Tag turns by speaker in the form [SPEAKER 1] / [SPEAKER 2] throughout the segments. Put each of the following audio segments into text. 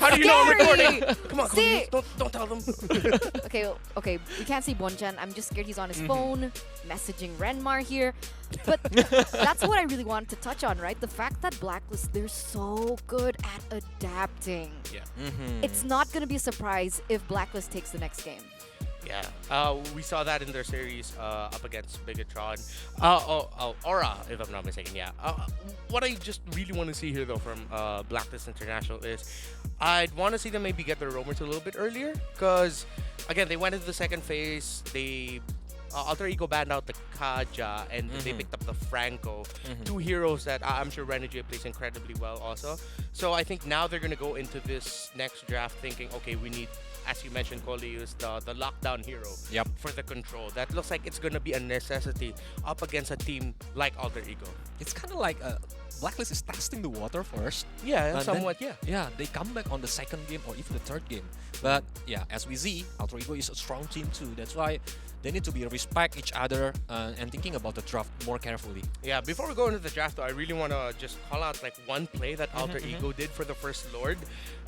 [SPEAKER 1] How do you know I'm
[SPEAKER 2] scary.
[SPEAKER 1] recording? Come on,
[SPEAKER 2] See?
[SPEAKER 1] Cody, don't tell them.
[SPEAKER 2] Okay, we can't see Bonchan. I'm just scared he's on his phone, messaging Renmar here. But that's what I really wanted to touch on, right? The fact that Blacklist, they're so good at adapting.
[SPEAKER 1] Yeah.
[SPEAKER 2] It's not going to be a surprise if Blacklist takes the next game.
[SPEAKER 1] Yeah, we saw that in their series up against Bigatron. Aura, if I'm not mistaken. Yeah. What I just really want to see here, though, from Blacklist International is I'd want to see them maybe get their roamers a little bit earlier, because again, they went into the second phase. They Alter Ego banned out the Kaja, and they picked up the Franco, two heroes that I'm sure Renegade plays incredibly well also. So I think now they're going to go into this next draft thinking, okay, we need, as you mentioned, Colius, the lockdown hero for the control. That looks like it's going to be a necessity up against a team like Alter Ego.
[SPEAKER 3] It's kind of like Blacklist is testing the water first.
[SPEAKER 1] Yeah,
[SPEAKER 3] and
[SPEAKER 1] somewhat,
[SPEAKER 3] then, yeah, they come back on the second game or even the third game. But yeah, as we see, Alter Ego is a strong team too. That's why they need to be respect each other and thinking about the draft more carefully.
[SPEAKER 1] Yeah, before we go into the draft, though, I really want to just call out like one play that Alter Ego did for the first Lord.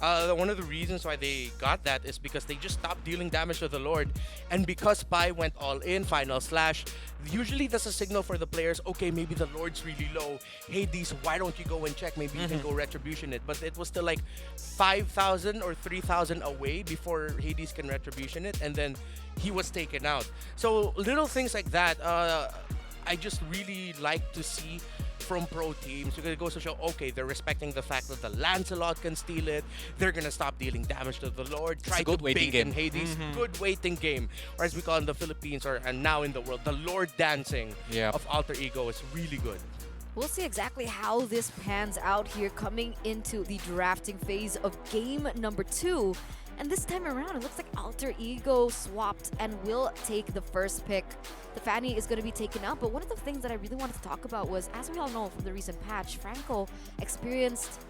[SPEAKER 1] One of the reasons why they got that is because they just stopped dealing damage to the Lord, and because Spy went all in, final slash. Usually that's a signal for the players, okay, maybe the Lord's really low. Hades, why don't you go and check? Maybe you can go Retribution it. But it was still like 5,000 or 3,000 away before Hades can Retribution it, and then he was taken out. So little things like that, I just really like to see from pro teams, because it goes to show, okay, they're respecting the fact that the Lancelot can steal it. They're gonna stop dealing damage to the Lord. Try to bait in Hades. Good waiting game, or as we call it in the Philippines and now in the world, the Lord dancing of Alter Ego is really good.
[SPEAKER 2] We'll see exactly how this pans out here coming into the drafting phase of game number 2. And this time around, it looks like Alter Ego swapped and will take the first pick. The Fanny is going to be taken out, but one of the things that I really wanted to talk about was, as we all know from the recent patch, Franco experienced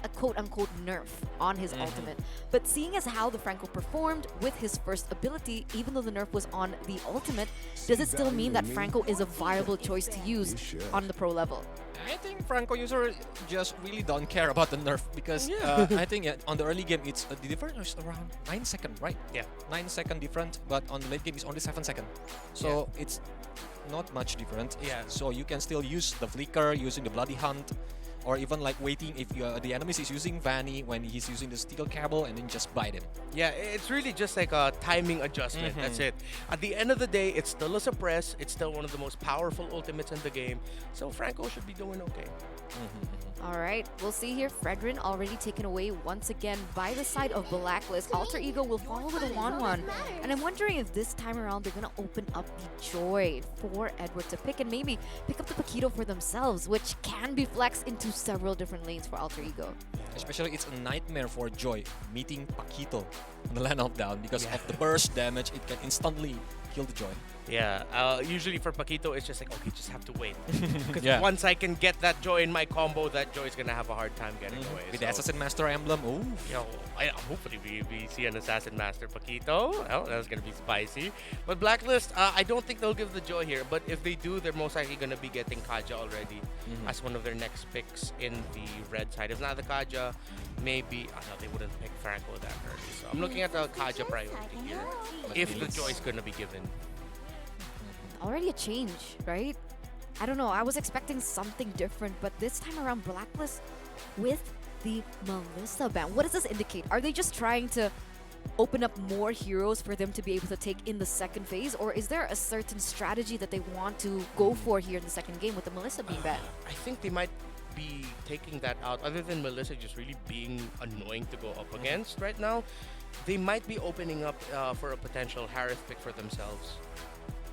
[SPEAKER 2] a quote-unquote nerf on his ultimate. But seeing as how the Franco performed with his first ability, even though the nerf was on the ultimate, does it still mean that Franco is a viable choice to use on the pro level?
[SPEAKER 3] I think Franco user just really don't care about the nerf, because I think on the early game it's the difference is around 9 seconds, right?
[SPEAKER 1] Yeah,
[SPEAKER 3] 9 second different, but on the late game it's only 7 seconds. So it's not much different.
[SPEAKER 1] Yeah.
[SPEAKER 3] So you can still use the flicker, using the bloody hunt, or even like waiting if the enemy is using Vanny when he's using the steel cable, and then just bite him.
[SPEAKER 1] Yeah, it's really just like a timing adjustment. That's it. At the end of the day, it's still a suppress. It's still one of the most powerful ultimates in the game. So Franco should be doing okay.
[SPEAKER 2] All right, we'll see here. Fredrin already taken away once again by the side of Blacklist. Alter Ego will follow with a 1-1. And I'm wondering if this time around they're going to open up the Joy for Edward to pick and maybe pick up the Paquito for themselves, which can be flexed into several different lanes for Alter Ego.
[SPEAKER 3] Especially it's a nightmare for Joy meeting Paquito on the land of down, because of the burst damage, it can instantly kill the Joy.
[SPEAKER 1] Yeah, usually for Paquito, it's just like, okay, just have to wait. Because once I can get that Joy in my combo, that Joy is going to have a hard time getting away.
[SPEAKER 3] With the Assassin Master emblem,
[SPEAKER 1] Hopefully we see an Assassin Master Paquito. Well, that's going to be spicy. But Blacklist, I don't think they'll give the Joy here. But if they do, they're most likely going to be getting Kaja already as one of their next picks in the red side. If not the Kaja, maybe... no, they wouldn't pick Franco that early. So I'm looking at the Kaja priority here. If the Joy is going to be given.
[SPEAKER 2] Already a change, right? I don't know. I was expecting something different, but this time around, Blacklist with the Melissa ban. What does this indicate? Are they just trying to open up more heroes for them to be able to take in the second phase, or is there a certain strategy that they want to go for here in the second game with the Melissa being banned?
[SPEAKER 1] I think they might be taking that out. Other than Melissa just really being annoying to go up against right now, they might be opening up for a potential Harith pick for themselves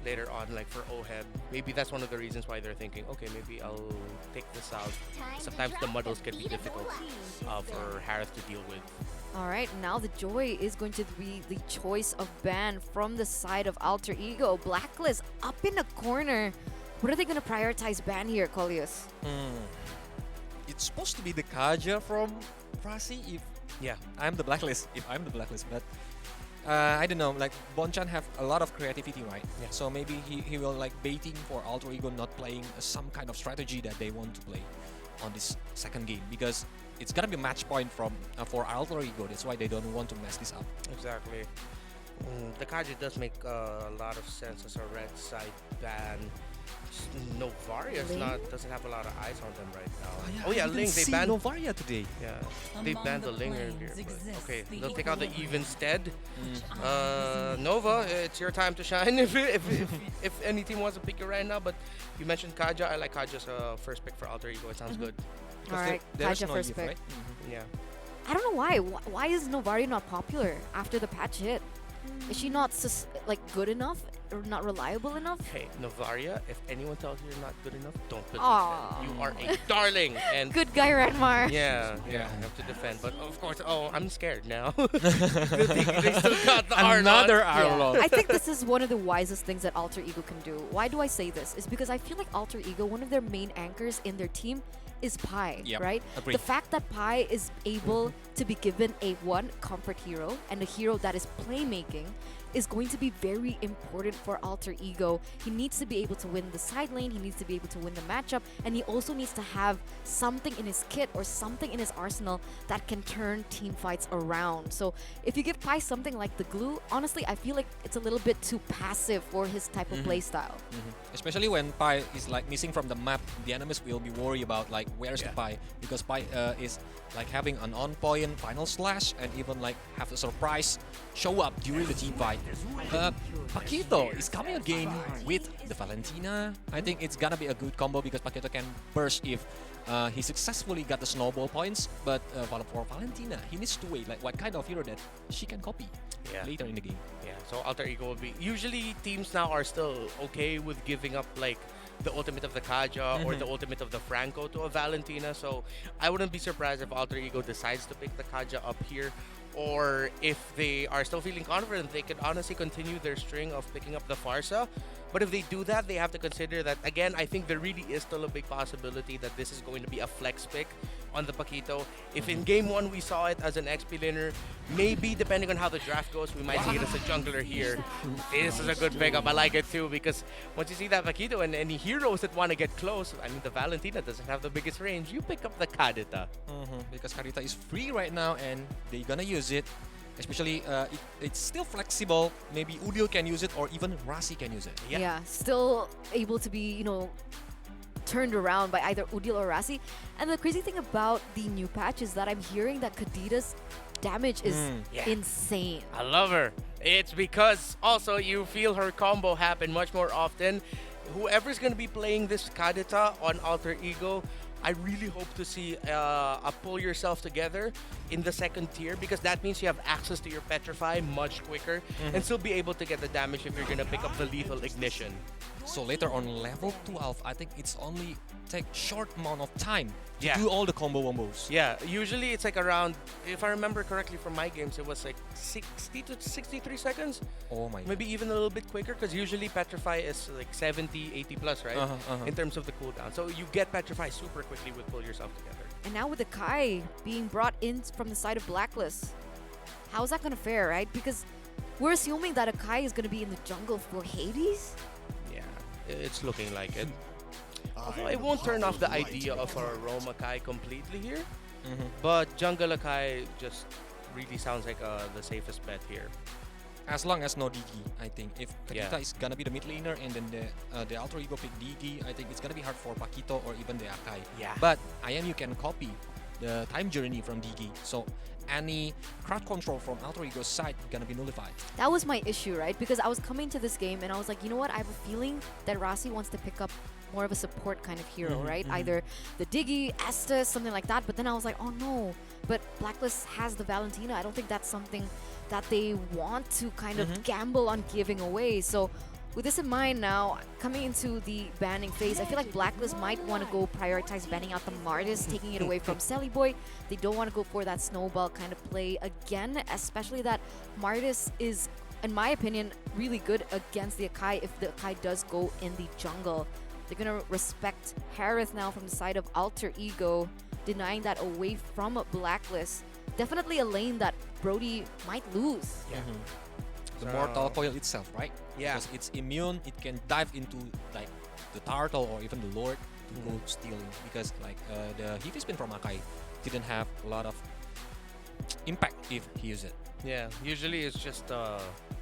[SPEAKER 1] later on, like for Oheb. Maybe that's one of the reasons why they're thinking, okay, maybe I'll take this out. Sometimes the muddles can be difficult for Harith to deal with.
[SPEAKER 2] All right, now the Joy is going to be the choice of ban from the side of Alter Ego. Blacklist up in the corner. What are they going to prioritize ban here, Colius?
[SPEAKER 3] It's supposed to be the Kaja from Frasi if I'm the Blacklist. But I don't know, like Bonchan have a lot of creativity, right?
[SPEAKER 1] Yeah.
[SPEAKER 3] So maybe he will like baiting for Alter Ego not playing some kind of strategy that they want to play on this second game, because it's gonna be a match point from for Alter Ego. That's why they don't want to mess this up.
[SPEAKER 1] Exactly. The Kaja does make a lot of sense as a red side ban. Novaria's
[SPEAKER 2] Ling?
[SPEAKER 1] doesn't have a lot of eyes on them right now.
[SPEAKER 3] I didn't
[SPEAKER 1] Ling, they
[SPEAKER 3] see
[SPEAKER 1] banned.
[SPEAKER 3] Novaria today.
[SPEAKER 1] Yeah, they
[SPEAKER 4] Among
[SPEAKER 1] banned the
[SPEAKER 4] the
[SPEAKER 1] Ling
[SPEAKER 4] planes
[SPEAKER 1] earlier. But
[SPEAKER 4] exists
[SPEAKER 1] okay,
[SPEAKER 4] the
[SPEAKER 1] they'll take out the
[SPEAKER 4] equilibrium.
[SPEAKER 1] Eve instead.
[SPEAKER 3] Mm.
[SPEAKER 1] Nova, it's your time to shine if any team wants to pick you right now. But you mentioned Kaja. I like Kaja's first pick for Alter Ego. It sounds good.
[SPEAKER 2] All right,
[SPEAKER 3] There's
[SPEAKER 2] Kaja
[SPEAKER 3] no
[SPEAKER 2] first
[SPEAKER 3] Eve,
[SPEAKER 2] pick.
[SPEAKER 3] right?
[SPEAKER 1] Yeah.
[SPEAKER 2] I don't know why. Why is Novaria not popular after the patch hit? Is she not like good enough or not reliable enough?
[SPEAKER 1] Hey, Novaria, if anyone tells you you're not good enough, don't believe
[SPEAKER 2] Aw.
[SPEAKER 1] them. You are a darling. And
[SPEAKER 2] Good guy, Ranmar.
[SPEAKER 1] yeah,
[SPEAKER 3] Yeah.
[SPEAKER 1] you have to defend. But of course, I'm scared now. they still got the
[SPEAKER 3] Another
[SPEAKER 2] Yeah.
[SPEAKER 3] Arlong.
[SPEAKER 2] I think this is one of the wisest things that Alter Ego can do. Why do I say this? Is because I feel like Alter Ego, one of their main anchors in their team is Pi,
[SPEAKER 3] Yep,
[SPEAKER 2] right?
[SPEAKER 3] agreed.
[SPEAKER 2] The fact that Pi is able to be given a comfort hero and a hero that is playmaking is going to be very important for Alter Ego. He needs to be able to win the side lane, he needs to be able to win the matchup, and he also needs to have something in his kit or something in his arsenal that can turn team fights around. So if you give Pi something like the glue, honestly, I feel like it's a little bit too passive for his type of playstyle.
[SPEAKER 3] Especially when Pi is like missing from the map, the enemies will be worried about like where's the Pi, because Pi is like having an on-point final slash and even like have a surprise show up during the team fight. Paquito is coming again with the Valentina. I think it's gonna be a good combo because Paquito can burst if he successfully got the snowball points, but for Valentina, he needs to wait like what kind of hero that she can copy later in the game.
[SPEAKER 1] Yeah, so Alter Ego will be... Usually teams now are still okay with giving up like the ultimate of the Kaja or the ultimate of the Franco to a Valentina, so I wouldn't be surprised if Alter Ego decides to pick the Kaja up here, or if they are still feeling confident, they could honestly continue their string of picking up the Farsa. But if they do that, they have to consider that, again, I think there really is still a big possibility that this is going to be a flex pick on the Paquito. If in Game 1 we saw it as an XP laner, maybe depending on how the draft goes, we might see it as a jungler here. This is a good pickup. I like it too, because once you see that Paquito and any heroes that want to get close, I mean, the Valentina doesn't have the biggest range. You pick up the Kadita.
[SPEAKER 3] Because Karita is free right now and they're gonna use it. Especially, it's still flexible. Maybe Udil can use it, or even Rasi can use it.
[SPEAKER 1] Yeah.
[SPEAKER 2] Still able to be, turned around by either Udil or Rasi. And the crazy thing about the new patch is that I'm hearing that Kadita's damage is insane.
[SPEAKER 1] I love her. It's because also you feel her combo happen much more often. Whoever's going to be playing this Kadita on Alter Ego, I really hope to see a pull yourself together in the second tier, because that means you have access to your Petrify much quicker and still be able to get the damage if you're going to pick up the lethal ignition.
[SPEAKER 3] So later on level 12, I think it's only take short amount of time to
[SPEAKER 1] Yeah.
[SPEAKER 3] do all the combo wombos.
[SPEAKER 1] Yeah, usually it's like around, if I remember correctly from my games, it was like 60 to 63 seconds.
[SPEAKER 3] Oh my
[SPEAKER 1] Maybe even a little bit quicker, because usually Petrify is like 70, 80 plus, right? In terms of the cooldown. So you get Petrify super quickly with Pull Yourself Together.
[SPEAKER 2] And now with the Kai being brought in from the side of Blacklist, how's that going to fare, right? Because we're assuming that a Kai is going to be in the jungle for Hades?
[SPEAKER 1] Yeah, it's looking like it. Although I won't turn off the idea of a Roma Kai completely here, but Jungle Kai just really sounds like the safest bet here.
[SPEAKER 3] As long as no Digi, I think. If Kadita
[SPEAKER 1] Yeah.
[SPEAKER 3] is gonna be the mid laner and then the Alter Ego pick Digi, I think it's gonna be hard for Paquito or even the Akai.
[SPEAKER 1] Yeah.
[SPEAKER 3] But IMU can copy the time journey from Digi, so any crowd control from Alter Ego's side gonna be nullified.
[SPEAKER 2] That was my issue, right? Because I was coming to this game and I was like, you know what? I have a feeling that Rasi wants to pick up more of a support kind of hero, right? Either the Diggy, Estes, something like that. But then I was like, oh no. But Blacklist has the Valentina. I don't think that's something that they want to kind of gamble on giving away. So with this in mind now, coming into the banning phase, I feel like Blacklist might want to go prioritize banning out the Martis, taking it away from Selly Boy. They don't want to go for that snowball kind of play again, especially that Martis is, in my opinion, really good against the Akai if the Akai does go in the jungle. They're going to respect Harith now from the side of Alter Ego, denying that away from Blacklist. Definitely a lane that Brody might lose.
[SPEAKER 1] Yeah.
[SPEAKER 3] The Mortal Coil itself, right?
[SPEAKER 1] Yeah.
[SPEAKER 3] Because it's immune, it can dive into like the Turtle or even the Lord to go stealing. Because like the heavy spin from Akai didn't have a lot of impact if he used it.
[SPEAKER 1] Yeah, usually it's just to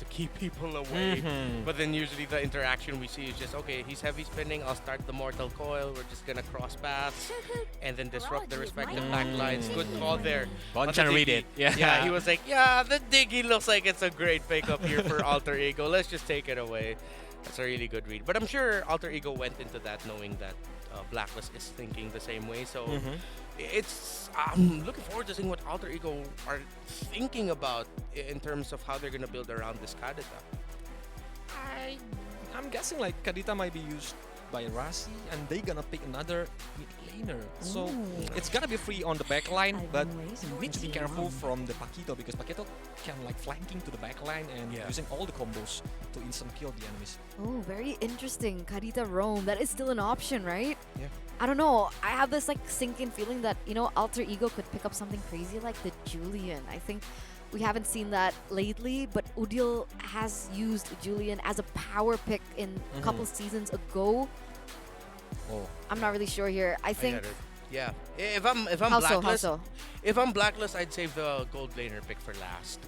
[SPEAKER 1] keep people away. But then usually the interaction we see is just, okay, he's heavy spinning, I'll start the Mortal Coil, we're just gonna cross paths and then disrupt the respective backlines. Good call there.
[SPEAKER 3] Bon trying to read it.
[SPEAKER 1] Yeah, he was like, yeah, the Diggy looks like it's a great pickup here for Alter Ego. Let's just take it away. That's a really good read. But I'm sure Alter Ego went into that knowing that Blacklist is thinking the same way. So I'm looking forward to seeing what Alter Ego are thinking about in terms of how they're gonna build around this Kadita.
[SPEAKER 3] I'm guessing like Kadita might be used by Rasi, and they're gonna pick another mid laner. So it's gonna be free on the back line, but you need to be careful from the Paquito because Paquito can like flanking to the back line and using all the combos to instant kill the enemies.
[SPEAKER 2] Oh, very interesting. Kadita roam. That is still an option, right?
[SPEAKER 1] Yeah.
[SPEAKER 2] I don't know. I have this like sinking feeling that, you know, Alter Ego could pick up something crazy like the Julian. I think we haven't seen that lately, but Udil has used Julian as a power pick in a couple seasons ago.
[SPEAKER 3] Oh.
[SPEAKER 2] I'm not really sure here. I think.
[SPEAKER 1] get it. Yeah. If I'm
[SPEAKER 2] How
[SPEAKER 1] Blacklist,
[SPEAKER 2] so?
[SPEAKER 1] if I'm Blacklist, I'd save the gold laner pick for last,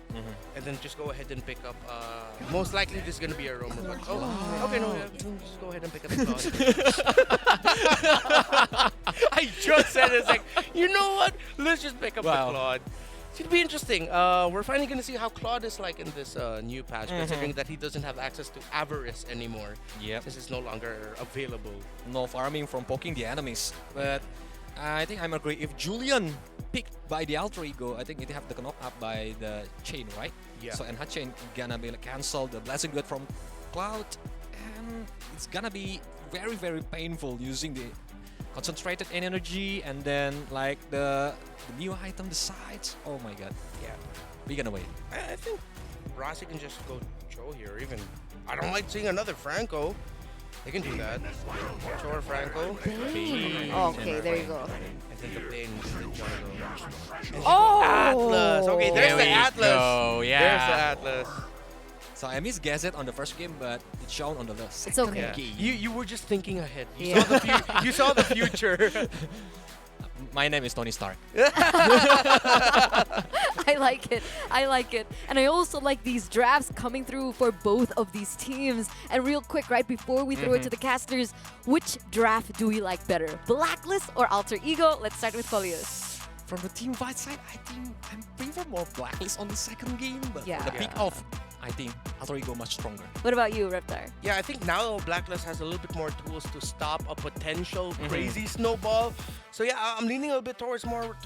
[SPEAKER 1] and then just go ahead and pick up. Most likely, this is gonna be a roamer. But okay, no, just go ahead and pick up the Claude. I just said it's like, you know what? Let's just pick up the Claude. It's gonna be interesting. We're finally gonna see how Claude is like in this new patch, considering that he doesn't have access to Avarice anymore.
[SPEAKER 3] Yep.
[SPEAKER 1] This is no longer available.
[SPEAKER 3] No farming from poking the enemies, but I think I'm agree. If Julian picked by the Alter Ego, I think it have the knock up by the chain, right?
[SPEAKER 1] Yeah.
[SPEAKER 3] So and her chain gonna be like cancel the blessing good from Cloud, and it's gonna be very very painful using the concentrated energy and then like the new item, the sides. Oh my god.
[SPEAKER 1] Yeah.
[SPEAKER 3] We're gonna wait.
[SPEAKER 1] I think Rossi can just go Cho here. Even I don't like seeing another Franco. They can do that. Cho or Franco.
[SPEAKER 2] Okay, there you go.
[SPEAKER 1] And then the plane is the jungle.
[SPEAKER 2] Oh!
[SPEAKER 1] Atlas. Okay, there's
[SPEAKER 3] There
[SPEAKER 1] the
[SPEAKER 3] we
[SPEAKER 1] Atlas.
[SPEAKER 3] go,
[SPEAKER 1] There's
[SPEAKER 3] yeah.
[SPEAKER 1] the Atlas.
[SPEAKER 3] So I missed Gazette on the first game, but it's shown on the second
[SPEAKER 2] okay.
[SPEAKER 1] Yeah.
[SPEAKER 3] game.
[SPEAKER 1] You were just thinking ahead. You
[SPEAKER 2] Yeah.
[SPEAKER 1] saw the you saw the future.
[SPEAKER 3] My name is Tony Stark.
[SPEAKER 2] I like it. I like it. And I also like these drafts coming through for both of these teams. And real quick, right before we throw it to the casters, which draft do we like better? Blacklist or Alter Ego? Let's start with Coleus.
[SPEAKER 3] From the team fight side, I think I'm prefer more Blacklist on the second game, but
[SPEAKER 2] Yeah.
[SPEAKER 3] for the pick off, I think Alter Ego much stronger.
[SPEAKER 2] What about you, Reptar?
[SPEAKER 1] Yeah, I think now Blacklist has a little bit more tools to stop a potential crazy snowball. So yeah, I'm leaning a little bit towards more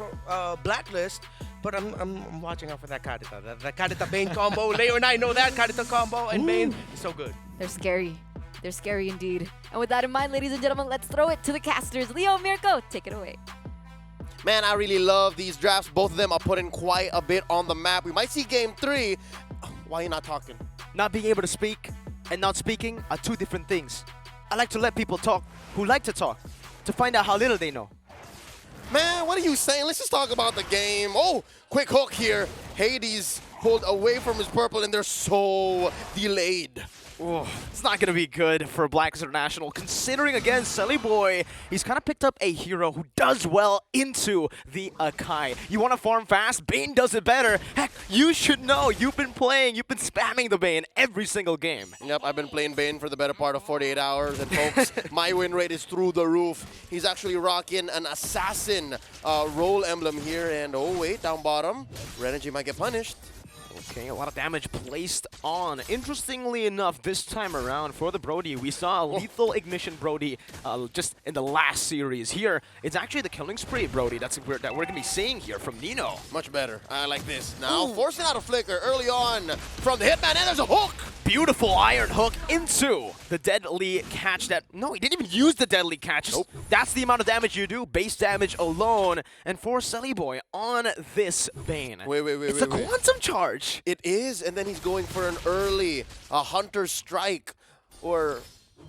[SPEAKER 1] Blacklist, but I'm watching out for that Kadita. That Kadita Bane combo. Leo and I know that Kadita combo, and Bane is so good.
[SPEAKER 2] They're scary. They're scary indeed. And with that in mind, ladies and gentlemen, let's throw it to the casters. Leo, Mirko, take it away.
[SPEAKER 4] Man, I really love these drafts. Both of them are putting quite a bit on the map. We might see game 3. Why are you not talking?
[SPEAKER 5] Not being able to speak and not speaking are two different things. I like to let people talk who like to talk to find out how little they know.
[SPEAKER 4] Man, what are you saying? Let's just talk about the game. Oh, quick hook here. Hades pulled away from his purple and they're so delayed.
[SPEAKER 5] Oh, it's not going to be good for Blacks International, considering, again, Sully Boy, he's kind of picked up a hero who does well into the Akai. You want to farm fast? Bane does it better. Heck, you should know. You've been spamming the Bane every single game.
[SPEAKER 4] Yep, I've been playing Bane for the better part of 48 hours, and folks, my win rate is through the roof. He's actually rocking an assassin role emblem here, and oh wait, down bottom, Renergy might get punished.
[SPEAKER 5] Okay, a lot of damage placed on. Interestingly enough, this time around for the Brody, we saw a lethal ignition Brody just in the last series. Here, it's actually the killing spree Brody that we're going to be seeing here from Nino.
[SPEAKER 4] Much better. I like this. Now, forcing out a flicker early on from the Hitman, and there's a hook!
[SPEAKER 5] Beautiful iron hook into the deadly catch that... No, he didn't even use the deadly catch.
[SPEAKER 4] Nope.
[SPEAKER 5] That's the amount of damage you do, base damage alone. And for Sully Boy on this Bane. It's a quantum charge.
[SPEAKER 4] It is, and then he's going for an early Hunter's Strike, or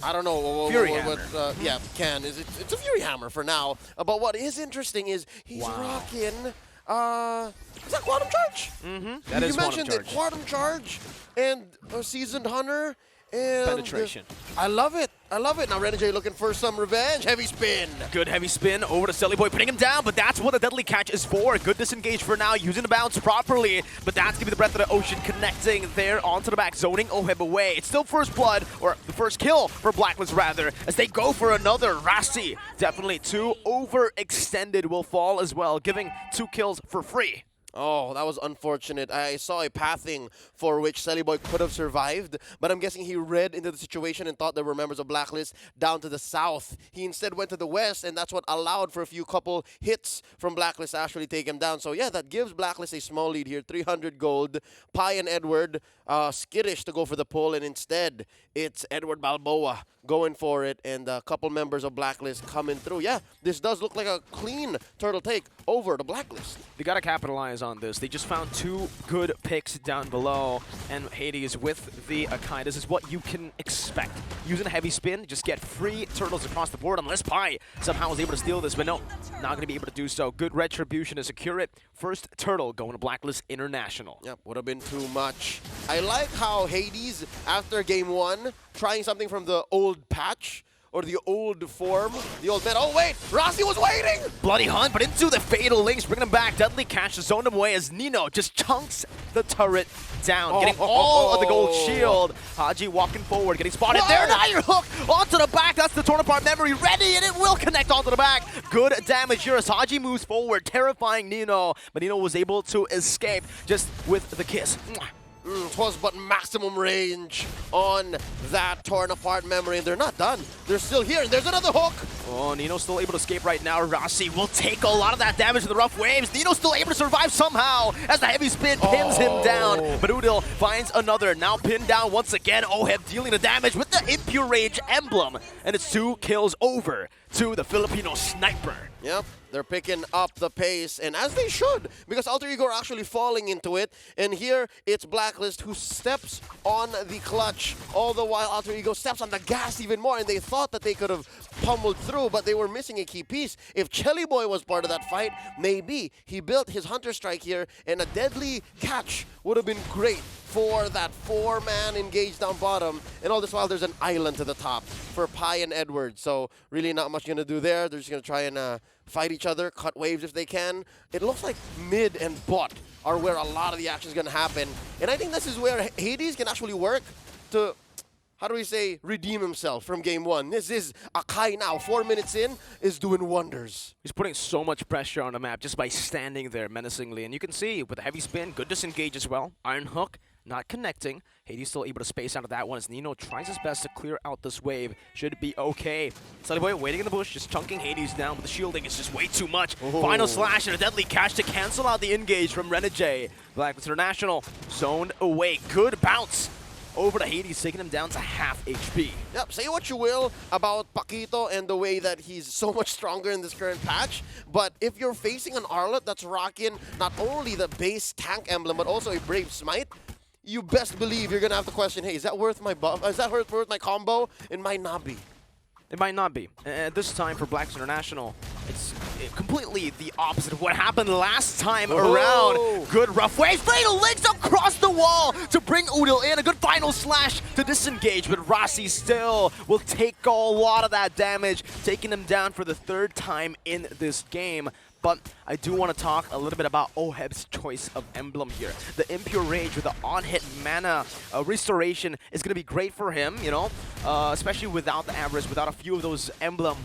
[SPEAKER 4] I don't know.
[SPEAKER 5] Fury
[SPEAKER 4] yeah, it's a Fury Hammer for now. But what is interesting is he's rocking. Is that Quantum Charge?
[SPEAKER 5] Mm-hmm. That is
[SPEAKER 4] You mentioned
[SPEAKER 5] Quantum
[SPEAKER 4] it,
[SPEAKER 5] Charge.
[SPEAKER 4] Quantum Charge and a Seasoned Hunter and
[SPEAKER 5] Penetration.
[SPEAKER 4] I love it. I love it. Now Renegade looking for some revenge. Heavy spin.
[SPEAKER 5] Good heavy spin over to Silly Boy, putting him down, but that's what the deadly catch is for. Good disengage for now, using the bounce properly, but that's gonna be the breath of the ocean connecting there onto the back, zoning Oheb away. It's still first blood, or the first kill for Blacklist rather, as they go for another. Rasi, definitely too overextended, will fall as well, giving 2 kills for free.
[SPEAKER 4] Oh, that was unfortunate. I saw a pathing for which Boy could have survived, but I'm guessing he read into the situation and thought there were members of Blacklist down to the south. He instead went to the west, and that's what allowed for a few couple hits from Blacklist to actually take him down. So yeah, that gives Blacklist a small lead here, 300 gold. Pi and Edward skittish to go for the pull, and instead it's Edward Balboa going for it, and a couple members of Blacklist coming through. Yeah, this does look like a clean turtle take over the Blacklist.
[SPEAKER 5] They gotta capitalize on this. They just found 2 good picks down below, and Hades with the Akai. This is what you can expect. Using a heavy spin, just get free turtles across the board, unless Pi somehow was able to steal this, but no, not gonna be able to do so. Good retribution to secure it. First turtle going to Blacklist International.
[SPEAKER 4] Yep, would have been too much. I like how Hades, after game 1, trying something from the old patch, or the old form, the old meta. Oh wait, Rossi was waiting!
[SPEAKER 5] Bloody hunt, but into the fatal links, bringing him back. Deadly catch to zone him away as Nino just chunks the turret down, getting all of the gold shield. Haji walking forward, getting spotted there. Now you're hooked onto the back. That's the torn apart memory ready, and it will connect onto the back. Good damage here as Haji moves forward, terrifying Nino, but Nino was able to escape just with the kiss.
[SPEAKER 4] It was but maximum range on that torn apart memory, and they're not done. They're still here, and there's another hook.
[SPEAKER 5] Oh, Nino's still able to escape right now. Rossi will take a lot of that damage in the rough waves. Nino's still able to survive somehow as the heavy spin pins him down. But Udil finds another, now pinned down once again. Oheb dealing the damage with the Impure Rage emblem, and it's 2 kills over to the Filipino sniper.
[SPEAKER 4] Yep, they're picking up the pace, and as they should, because Alter Ego are actually falling into it. And here, it's Blacklist who steps on the clutch, all the while Alter Ego steps on the gas even more, and they thought that they could have pummeled through, but they were missing a key piece. If Chelly Boy was part of that fight, maybe he built his Hunter Strike here, and a deadly catch would have been great for that 4-man engaged down bottom. And all this while, there's an island to the top for Pi and Edward. So really not much going to do there. They're just going to try and fight each other, cut waves if they can. It looks like mid and bot are where a lot of the action is going to happen. And I think this is where Hades can actually work to, how do we say, redeem himself from game 1. This is Akai now, 4 minutes in, is doing wonders.
[SPEAKER 5] He's putting so much pressure on the map just by standing there menacingly. And you can see with the heavy spin, good disengage as well. Iron Hook, not connecting. Hades still able to space out of that one as Nino tries his best to clear out this wave. Should be okay. Sully Boy waiting in the bush, just chunking Hades down, but the shielding is just way too much. Final slash and a deadly catch to cancel out the engage from Renegade. Blacklist International zoned away. Good bounce over to Hades, taking him down to half HP.
[SPEAKER 4] Yep, say what you will about Paquito and the way that he's so much stronger in this current patch, but if you're facing an Arlet that's rocking not only the base tank emblem, but also a Brave Smite, you best believe you're going to have to question, hey, is that worth my buff? Is that worth my combo? It might not be.
[SPEAKER 5] It might not be. And this time for Blacks International, it's completely the opposite of what happened last time around. Good rough waves, fatal links across the wall to bring Udil in. A good final slash to disengage, but Rossi still will take a lot of that damage, taking him down for the 3rd time in this game. But I do want to talk a little bit about Oheb's choice of emblem here. The Impure Rage with the on-hit mana restoration is going to be great for him, you know, especially without the Avarice, without a few of those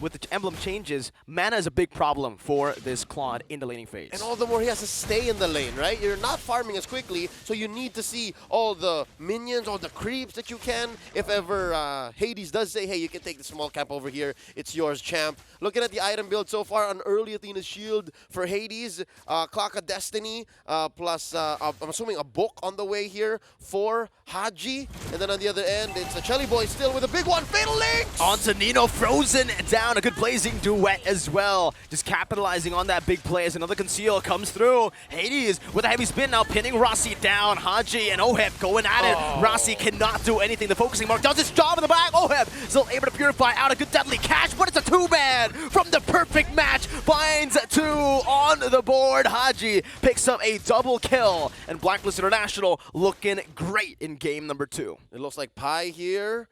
[SPEAKER 5] with the emblem changes. Mana is a big problem for this Claude in the laning phase.
[SPEAKER 4] And all the more he has to stay in the lane, right? You're not farming as quickly, so you need to see all the minions, all the creeps that you can. If ever Hades does say, hey, you can take the small camp over here, it's yours, champ. Looking at the item build so far, an early Athena's Shield for Hades, Clock of Destiny, plus I'm assuming a book on the way here for Haji. And then on the other end, it's a Chelly Boy still with a big one, Fatal Links!
[SPEAKER 5] Onto Nino, frozen down, a good blazing duet as well. Just capitalizing on that big play as another conceal comes through. Hades with a heavy spin now pinning Rossi down. Haji and Oheb going at it. Rossi cannot do anything. The focusing mark does its job in the back. Oheb still able to purify out a good deadly catch, but it's a 2-man from the perfect match. Finds 2 on the board. Haji picks up a double kill, and Blacklist International looking great in game number 2.
[SPEAKER 4] It looks like Pi here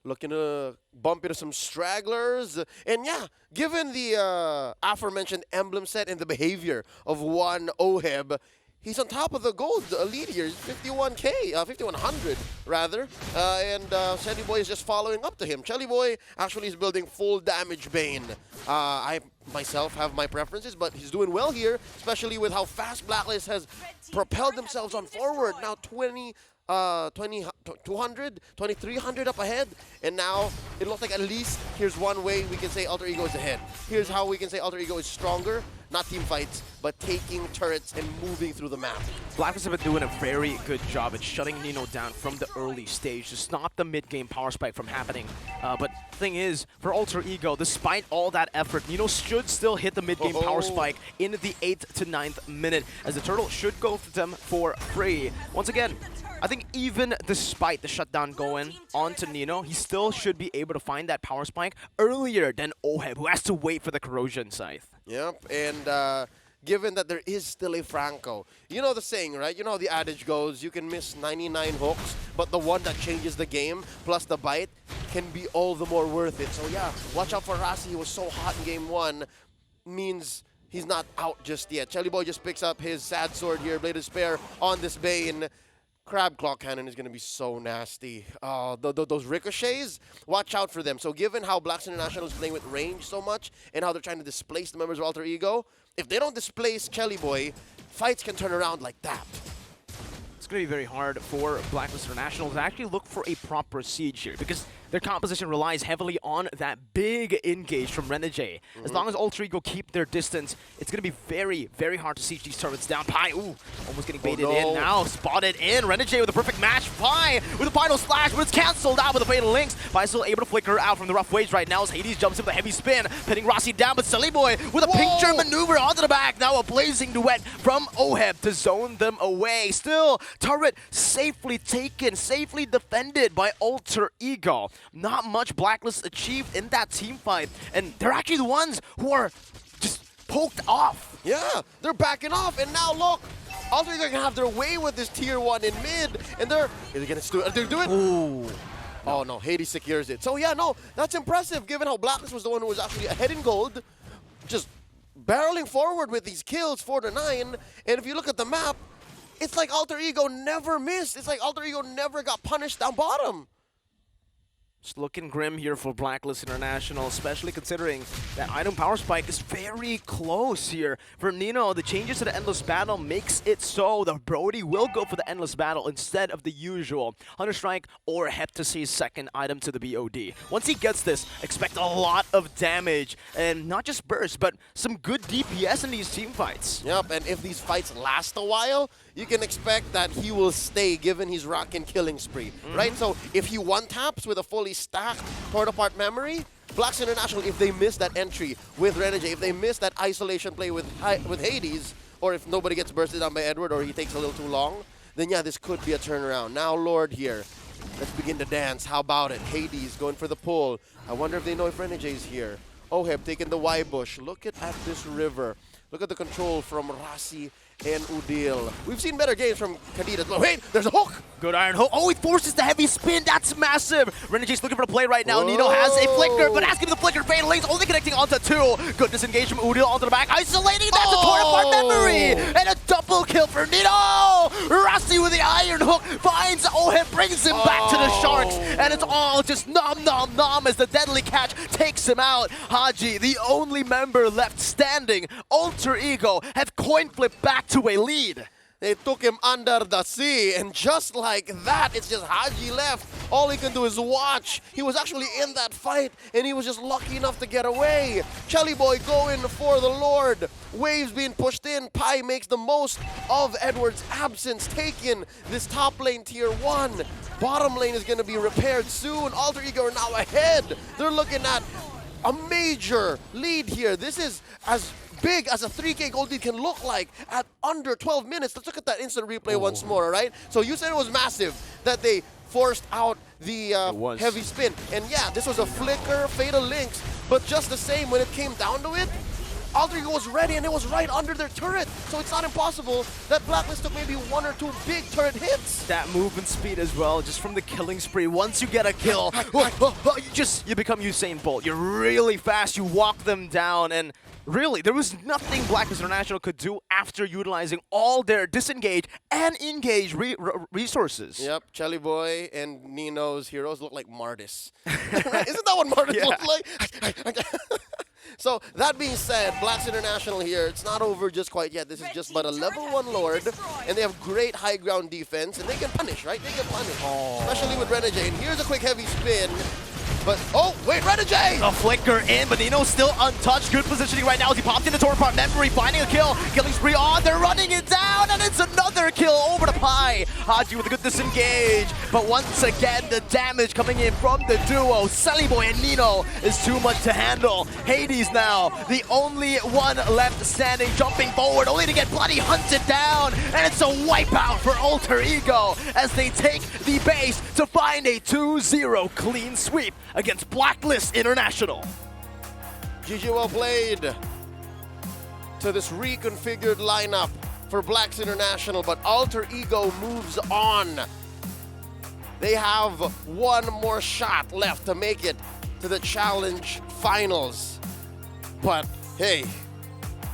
[SPEAKER 4] looking to bump into some stragglers. And yeah, given the aforementioned emblem set and the behavior of one Oheb, he's on top of the gold lead here. 51K, 5100 rather. And Shelly Boy is just following up to him. Shelly Boy actually is building full damage Bane. I myself have my preferences, but he's doing well here, especially with how fast Blacklist has propelled themselves on forward. Now 200, 2300 up ahead, and now it looks like at least here's one way we can say Alter Ego is ahead. Here's how we can say Alter Ego is stronger, not team fights, but taking turrets and moving through the map.
[SPEAKER 5] Blacklist have been doing a very good job at shutting Nino down from the early stage to stop the mid-game power spike from happening. But the thing is, for Alter Ego, despite all that effort, Nino should still hit the mid-game power spike in the 8th to 9th minute, as the turtle should go for them for free. Once again, I think even despite the shutdown going onto Nino, he still should be able to find that power spike earlier than Oheb, who has to wait for the corrosion scythe.
[SPEAKER 4] Yep, and given that there is still a Franco, you know the saying, right? You know how the adage goes, you can miss 99 hooks, but the one that changes the game, plus the bite, can be all the more worth it. So yeah, watch out for Rasi. He was so hot in game 1, means he's not out just yet. Shelly Boy just picks up his sad sword here, Blade of Despair on this Bane. Crab Claw Cannon is going to be so nasty. Those ricochets, watch out for them. So given how Blacks International is playing with range so much and how they're trying to displace the members of Alter Ego, if they don't displace Shelly Boy, fights can turn around like that.
[SPEAKER 5] It's going to be very hard for Blacklist International to actually look for a proper siege here, because their composition relies heavily on that big engage from Renegade. As long as Alter Ego keep their distance, it's going to be very, very hard to siege these turrets down. Pi, ooh, almost getting baited in now. Spotted in. Renegade with a perfect match. Pi with a final slash, but it's cancelled out with a fatal links. Pi still able to flicker out from the rough waves right now as Hades jumps in with a heavy spin, pinning Rossi down, but Sully Boy with a picture maneuver onto the back. Now a blazing duet from Oheb to zone them away. Still, turret safely taken, safely defended by Alter Ego. Not much Blacklist achieved in that team fight, and they're actually the ones who are just poked off.
[SPEAKER 4] Yeah, they're backing off, and now look, Alter Ego can have their way with this tier 1 in mid, and they're going to do it.
[SPEAKER 5] Ooh.
[SPEAKER 4] Oh no, Hades secures it. So yeah, no, that's impressive given how Blacklist was the one who was actually ahead in gold, just barreling forward with these kills 4-9, and if you look at the map, it's like Alter Ego never missed. It's like Alter Ego never got punished down bottom.
[SPEAKER 5] It's looking grim here for Blacklist International, especially considering that item power spike is very close here. For Nino, the changes to the Endless Battle makes it so that Brody will go for the Endless Battle instead of the usual Hunter Strike or Heptacy's second item to the BOD. Once he gets this, expect a lot of damage, and not just burst, but some good DPS in these team fights.
[SPEAKER 4] Yep, and if these fights last a while, you can expect that he will stay given he's rocking killing spree, right? So if he one-taps with a fully stacked torn-apart memory, Blacks International, if they miss that entry with Renegade, if they miss that isolation play with Hades, or if nobody gets bursted down by Edward or he takes a little too long, then yeah, this could be a turnaround. Now Lord here, let's begin to dance. How about it? Hades going for the pull. I wonder if they know if Renegade's here. Oheb taking the Y-bush. Look at this river. Look at the control from Rasi and Udil. We've seen better games from Candida. Oh, wait, there's a hook!
[SPEAKER 5] Good iron hook. Oh, he forces the heavy spin. That's massive. Renegade's looking for the play right now. Whoa. Nino has a flicker, but asking the flicker. Fatal links only connecting onto 2. Good disengage from Udil onto the back. Isolating. That's a torn-apart memory. And a double kill for Nino. Rasi with the iron hook finds Oheb, brings him back to the Sharks. And it's all just nom nom nom as the deadly catch takes him out. Haji, the only member left standing. Alter Ego have coin flipped back to a lead.
[SPEAKER 4] They took him under the sea, and just like that, it's just Haji left. All he can do is watch. He was actually in that fight, and he was just lucky enough to get away. Shelly Boy going for the Lord. Waves being pushed in. Pi makes the most of Edward's absence, taking this top lane tier 1. Bottom lane is going to be repaired soon. Alter Ego are now ahead. They're looking at a major lead here. This is as big as a 3K gold lead can look like at under 12 minutes. Let's look at that instant replay once more, all right? So you said it was massive that they forced out the heavy spin. And yeah, this was a flicker, fatal links, but just the same, when it came down to it, Alter Ego was ready and it was right under their turret. So it's not impossible that Blacklist took maybe 1 or 2 big turret hits.
[SPEAKER 5] That movement speed as well, just from the killing spree. Once you get a kill, you become Usain Bolt. You're really fast, you walk them down, and really, there was nothing Blacklist International could do after utilizing all their disengage and engage resources.
[SPEAKER 4] Yep, Chelly Boy and Nino's heroes look like Martis. Isn't that what Martis looks like? So, that being said, Blacks International here, it's not over just quite yet. This is just but a level 1 Lord, and they have great high ground defense, and they can punish, right? They can punish, especially with Renegade. And here's a quick heavy spin. But, oh, wait, Renegade!
[SPEAKER 5] A flicker in, but Nino's still untouched. Good positioning right now as he popped into Torn Part Memory, finding a kill. Killing spree on, they're running it down, and it's another kill over to Pi. Haji with a good disengage, but once again, the damage coming in from the duo, Sully Boy and Nino, is too much to handle. Hades now, the only one left standing, jumping forward, only to get bloody hunted down, and it's a wipeout for Alter Ego as they take the base to find a 2-0 clean sweep against Blacklist International.
[SPEAKER 4] GG, well played to this reconfigured lineup for Blacks International, but Alter Ego moves on. They have one more shot left to make it to the challenge finals. But hey,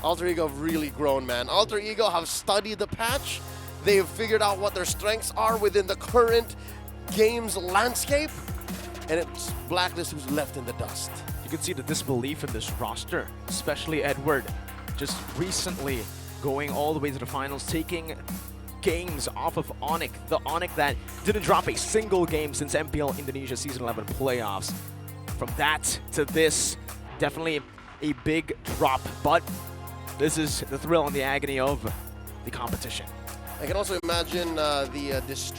[SPEAKER 4] Alter Ego have really grown, man. Alter Ego have studied the patch. They've figured out what their strengths are within the current game's landscape. And it's Blacklist who's left in the dust.
[SPEAKER 5] You can see the disbelief in this roster, especially Edward, just recently going all the way to the finals, taking games off of Onyx, the Onyx that didn't drop a single game since MPL Indonesia Season 11 playoffs. From that to this, definitely a big drop, but this is the thrill and the agony of the competition.
[SPEAKER 4] I can also imagine the distress